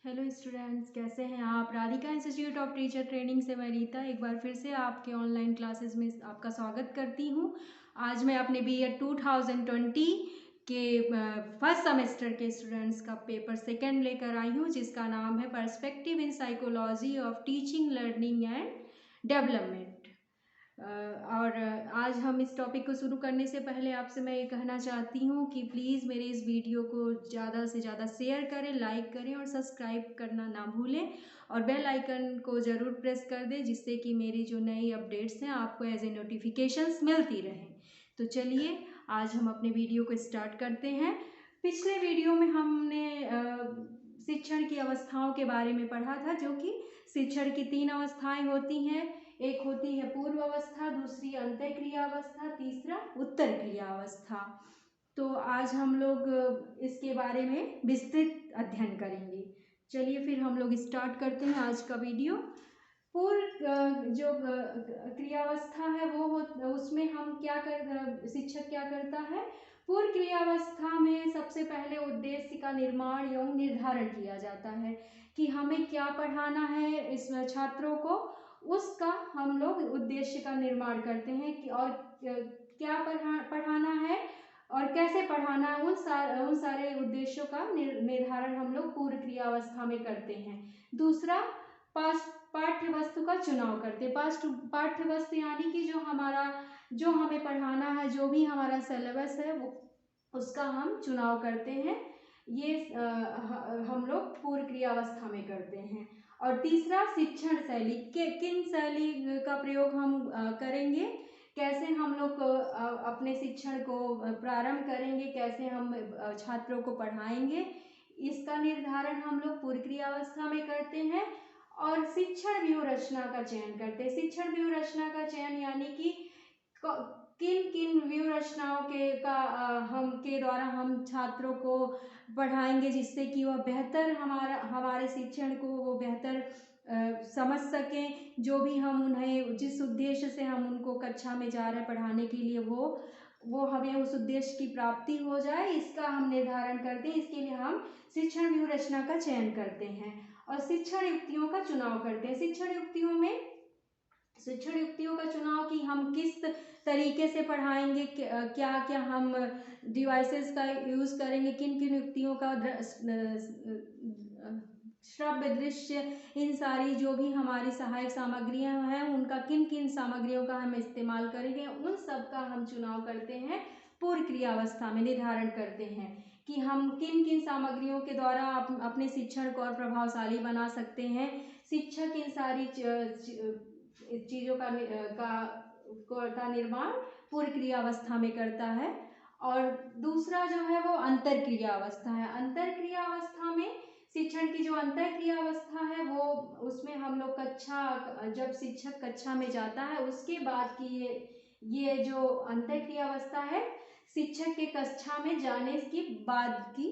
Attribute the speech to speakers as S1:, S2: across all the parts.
S1: Hello students, कैसे हैं आप। Radhika institute of teacher training से मैं रीता एक बार फिर से आपके ऑनलाइन क्लासेस में आपका स्वागत करती हूं। आज मैं अपने बीएड 2020 के फर्स्ट सेमेस्टर के स्टूडेंट्स का पेपर सेकंड लेकर आई हूं, जिसका नाम है perspective in psychology of teaching learning and development. और आज हम इस टॉपिक को शुरू करने से पहले आपसे मैं ये कहना चाहती हूँ कि प्लीज़ मेरे इस वीडियो को ज़्यादा से ज़्यादा शेयर करें, लाइक करें और सब्सक्राइब करना ना भूलें और बेल आइकन को ज़रूर प्रेस कर दें, जिससे कि मेरी जो नई अपडेट्स हैं आपको एज ए नोटिफिकेशंस मिलती रहें। तो चलिए आज हम अपने वीडियो को स्टार्ट करते हैं। पिछले वीडियो में हमने शिक्षण की अवस्थाओं के बारे में पढ़ा था, जो कि शिक्षण की 3 अवस्थाएं होती हैं। एक होती है पूर्व अवस्था, दूसरी अंत्य क्रिया अवस्था, तीसरा उत्तर क्रिया अवस्था। तो आज हम लोग इसके बारे में विस्तृत अध्ययन करेंगे। चलिए फिर हम लोग स्टार्ट करते हैं आज का वीडियो। पूर्व जो क्रियावस्था है वो उसमें हम शिक्षक क्या करता है। पूर्व क्रियावस्था में सबसे पहले उद्देश्य का निर्माण एवं निर्धारण किया जाता है कि हमें क्या पढ़ाना है इस छात्रों को। उसका हम लोग उद्देश्य का निर्माण करते हैं कि और क्या पढ़ाना है और कैसे पढ़ाना है। उन सारे उद्देश्यों का निर्धारण हम लोग पूर्व क्रियावस्था में करते हैं। दूसरा, पाठ्य वस्तु का चुनाव करते हैं। पाठ्य वस्तु यानी कि जो हमें पढ़ाना है, जो भी हमारा सिलेबस है वो उसका हम चुनाव करते हैं। ये हम लोग पूर्व क्रियावस्था में करते हैं। और तीसरा, शिक्षण शैली किन शैली का प्रयोग हम करेंगे, कैसे हम लोग अपने शिक्षण को प्रारंभ करेंगे, कैसे हम छात्रों को पढ़ाएंगे, इसका निर्धारण हम लोग पूर्व क्रियावस्था में करते हैं। और शिक्षण व्यूह रचना का चयन करते हैं। शिक्षण व्यूह रचना का चयन यानी कि किन किन व्यूह रचनाओं के द्वारा हम छात्रों को पढ़ाएंगे, जिससे कि वह बेहतर हमारे शिक्षण को वो बेहतर समझ सकें। जो भी हम उन्हें जिस उद्देश्य से हम उनको कक्षा में जा रहे हैं पढ़ाने के लिए, वो हमें उस उद्देश्य की प्राप्ति हो जाए, इसका हम निर्धारण करते हैं। इसके लिए हम शिक्षण व्यूह रचना का चयन करते हैं और शिक्षण युक्तियों का चुनाव करते हैं। शिक्षण युक्तियों का चुनाव कि हम किस तरीके से पढ़ाएंगे, क्या क्या हम डिवाइसेस का यूज़ करेंगे, किन किन युक्तियों का श्रव्य, दृश्य, इन सारी जो भी हमारी सहायक सामग्रियां हैं उनका किन किन सामग्रियों का हम इस्तेमाल करेंगे, उन सब का हम चुनाव करते हैं। पूर्व क्रियावस्था में निर्धारण करते हैं कि हम किन किन सामग्रियों के द्वारा अपने शिक्षण को और प्रभावशाली बना सकते हैं। शिक्षक इन सारी चीज़ों का निर्माण पूर्व क्रियावस्था में करता है। और दूसरा जो है वो अंतर क्रियावस्था है। अंतर क्रियावस्था में शिक्षण की जो अंतर क्रियावस्था है वो उसमें हम लोग जब शिक्षक कक्षा में जाता है उसके बाद की ये जो अंतर क्रियावस्था है शिक्षक के कक्षा में जाने के बाद की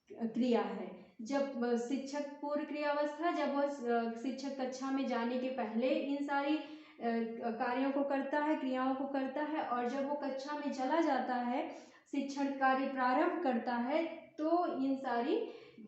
S1: क्रिया है। जब शिक्षक पूर्व क्रियावस्था, जब वह शिक्षक कक्षा में जाने के पहले इन सारी कार्यों को करता है, क्रियाओं को करता है। और जब वो कक्षा में चला जाता है, शिक्षण कार्य प्रारंभ करता है, तो इन सारी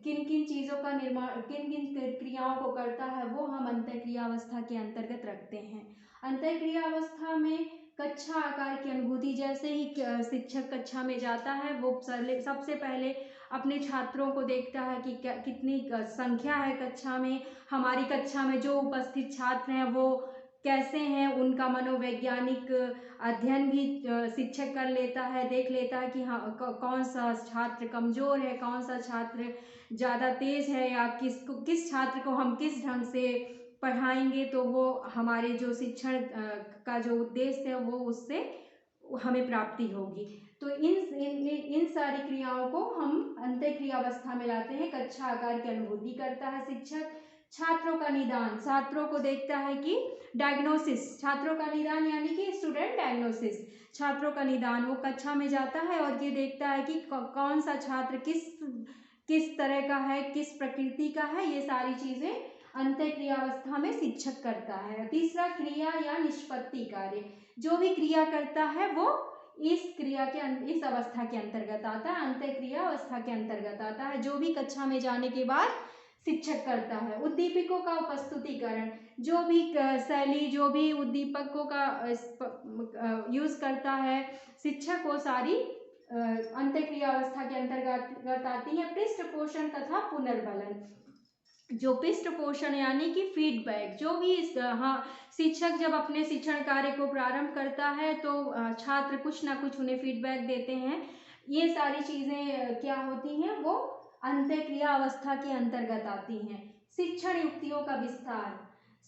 S1: किन किन चीज़ों का निर्माण, किन किन क्रियाओं को करता है, वो हम अंतःक्रियावस्था के अंतर्गत रखते हैं। अंतःक्रियावस्था में कक्षा आकार की अनुभूति, जैसे ही शिक्षक कक्षा में जाता है वो सबसे पहले अपने छात्रों को देखता है कि कितनी संख्या है कक्षा में, हमारी कक्षा में जो उपस्थित छात्र हैं वो कैसे हैं, उनका मनोवैज्ञानिक अध्ययन भी शिक्षक कर लेता है, देख लेता है कि हाँ कौन सा छात्र कमज़ोर है, कौन सा छात्र ज़्यादा तेज़ है, या किस छात्र को हम किस ढंग से पढ़ाएंगे तो वो हमारे जो शिक्षण का जो उद्देश्य है वो उससे हमें प्राप्ति होगी। तो इन सारी क्रियाओं को हम अंतःक्रियावस्था में लाते हैं। कक्षा आकार की अनुभूति करता है शिक्षक। छात्रों का निदान, छात्रों को देखता है कि डायग्नोसिस, छात्रों का निदान यानी कि स्टूडेंट डायग्नोसिस, छात्रों का निदान, वो कक्षा में जाता है और ये देखता है कि कौन सा छात्र किस तरह का है, किस प्रकृति का है। ये सारी चीज़ें अंतःक्रियावस्था में शिक्षक करता है। तीसरा, क्रिया या निष्पत्ति कार्य, जो भी क्रिया करता है वो इस अवस्था के अंतर्गत आता है, अंतःक्रिया अवस्था के अंतर्गत आता है। जो भी कक्षा में जाने के बाद शिक्षक करता है। उद्दीपकों का प्रस्तुतिकरण, जो भी शैली, जो भी उद्दीपकों का यूज करता है शिक्षक, वो सारी अंतःक्रिया अवस्था के अंतर्गत आती है। पृष्ठ पोषण तथा पुनर्बलन, जो पृष्ठ पोषण यानी कि फीडबैक, जो भी शिक्षक जब अपने शिक्षण कार्य को प्रारंभ करता है तो छात्र कुछ ना कुछ उन्हें फीडबैक देते हैं। ये सारी चीजें क्या होती हैं, वो अंतःक्रिया अवस्था के अंतर्गत आती हैं। शिक्षण युक्तियों का विस्तार,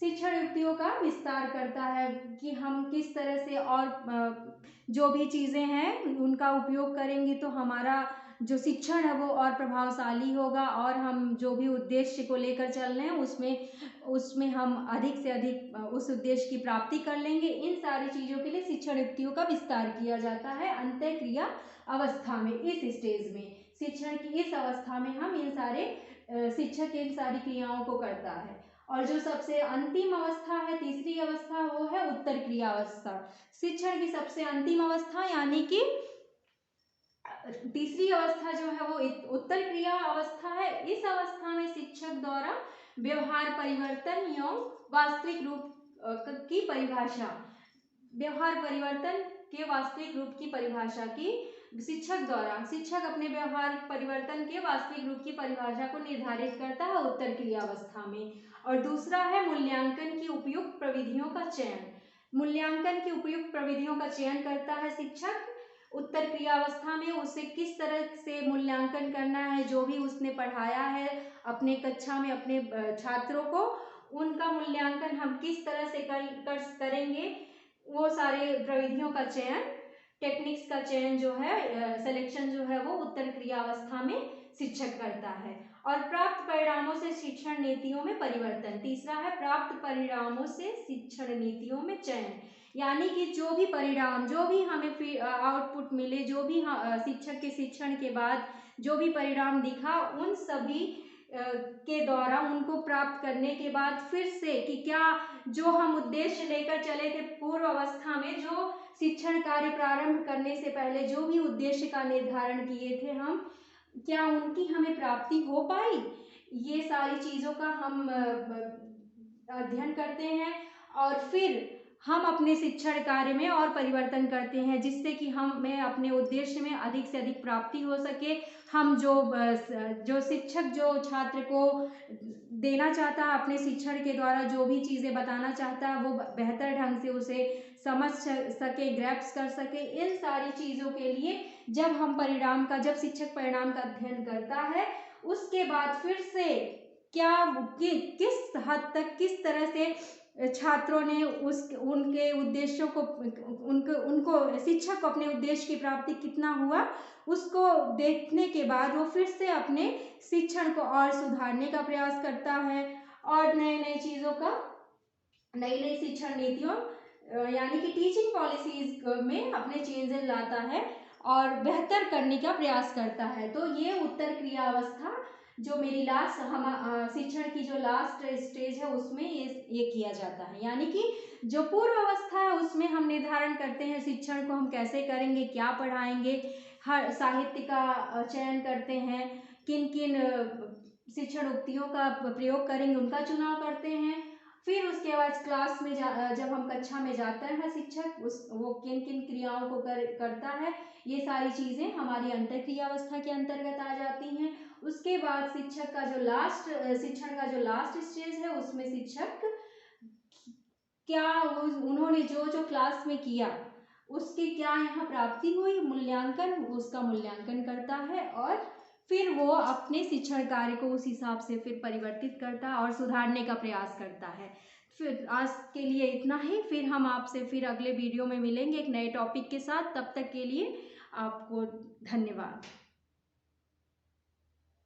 S1: शिक्षण युक्तियों का विस्तार करता है कि हम किस तरह से और जो भी चीजें हैं उनका उपयोग करेंगे तो हमारा जो शिक्षण है वो और प्रभावशाली होगा, और हम जो भी उद्देश्य को लेकर चल रहे हैं उसमें हम अधिक से अधिक उस उद्देश्य की प्राप्ति कर लेंगे। इन सारी चीज़ों के लिए शिक्षण युक्तियों का विस्तार किया जाता है अंतःक्रिया अवस्था में। इस स्टेज में, शिक्षण की इस अवस्था में हम इन सारे शिक्षक इन सारी क्रियाओं को करता है। और जो सबसे अंतिम अवस्था है, तीसरी अवस्था, वो है उत्तर क्रिया अवस्था। शिक्षण की सबसे अंतिम अवस्था यानी कि तीसरी अवस्था जो है वो उत्तर क्रिया अवस्था है। इस अवस्था में शिक्षक द्वारा व्यवहार परिवर्तन एवं वास्तविक रूप की परिभाषा, व्यवहार परिवर्तन के वास्तविक रूप की परिभाषा की शिक्षक द्वारा, शिक्षक अपने व्यवहार परिवर्तन के वास्तविक रूप की परिभाषा को निर्धारित करता है उत्तर क्रिया अवस्था में। और दूसरा है मूल्यांकन की उपयुक्त प्रविधियों का चयन। मूल्यांकन की उपयुक्त प्रविधियों का चयन करता है शिक्षक उत्तर क्रिया अवस्था में। उसे किस तरह से मूल्यांकन करना है, जो भी उसने पढ़ाया है अपने कक्षा में अपने छात्रों को, उनका मूल्यांकन हम किस तरह से करेंगे, वो सारे प्रविधियों का चयन, टेक्निक्स का चयन जो है, सिलेक्शन जो है, वो उत्तर क्रिया अवस्था में शिक्षक करता है। और प्राप्त परिणामों से शिक्षण नीतियों में परिवर्तन, तीसरा है प्राप्त परिणामों से शिक्षण नीतियों में चयन, यानी कि जो भी परिणाम, जो भी हमें आउटपुट मिले, जो भी शिक्षक के शिक्षण के बाद जो भी परिणाम दिखा, उन सभी के द्वारा उनको प्राप्त करने के बाद फिर से कि क्या जो हम उद्देश्य लेकर चले थे पूर्व अवस्था में, जो शिक्षण कार्य प्रारंभ करने से पहले जो भी उद्देश्य का निर्धारण किए थे हम, क्या उनकी हमें प्राप्ति हो पाई, ये सारी चीज़ों का हम अध्ययन करते हैं। और फिर हम अपने शिक्षण कार्य में और परिवर्तन करते हैं, जिससे कि हमें अपने उद्देश्य में अधिक से अधिक प्राप्ति हो सके। हम जो शिक्षक जो छात्र को देना चाहता है, अपने शिक्षण के द्वारा जो भी चीज़ें बताना चाहता है, वो बेहतर ढंग से उसे समझ सके, ग्रैप्स कर सके। इन सारी चीज़ों के लिए जब शिक्षक परिणाम का अध्ययन करता है, उसके बाद फिर से किस हद तक, किस तरह से छात्रों ने उनके उद्देश्यों को, उनको शिक्षक को अपने उद्देश्य की प्राप्ति कितना हुआ, उसको देखने के बाद वो फिर से अपने शिक्षण को और सुधारने का प्रयास करता है, और नए नए चीज़ों का, नई नई शिक्षण नीतियों यानी कि टीचिंग पॉलिसीज में अपने चेंजेस लाता है और बेहतर करने का प्रयास करता है। तो ये उत्तर क्रिया अवस्था जो मेरी शिक्षण की जो लास्ट स्टेज है, उसमें ये किया जाता है। यानी कि जो पूर्व अवस्था है उसमें हम निर्धारण करते हैं शिक्षण को हम कैसे करेंगे, क्या पढ़ाएंगे, हर साहित्य का चयन करते हैं, किन किन शिक्षण उक्तियों का प्रयोग करेंगे उनका चुनाव करते हैं। फिर उसके बाद क्लास में जब हम कक्षा में जाते हैं शिक्षक वो किन किन क्रियाओं को करता है, ये सारी चीज़ें हमारी अंतःक्रिया अवस्था के अंतर्गत आ जाती हैं। उसके बाद शिक्षण का जो लास्ट स्टेज है, उसमें शिक्षक क्या उन्होंने जो क्लास में किया उसकी क्या यहाँ प्राप्ति हुई, उसका मूल्यांकन करता है, और फिर वो अपने शिक्षण कार्य को उस हिसाब से फिर परिवर्तित करता है और सुधारने का प्रयास करता है। फिर आज के लिए इतना ही, फिर हम आपसे फिर अगले वीडियो में मिलेंगे एक नए टॉपिक के साथ। तब तक के लिए आपको धन्यवाद।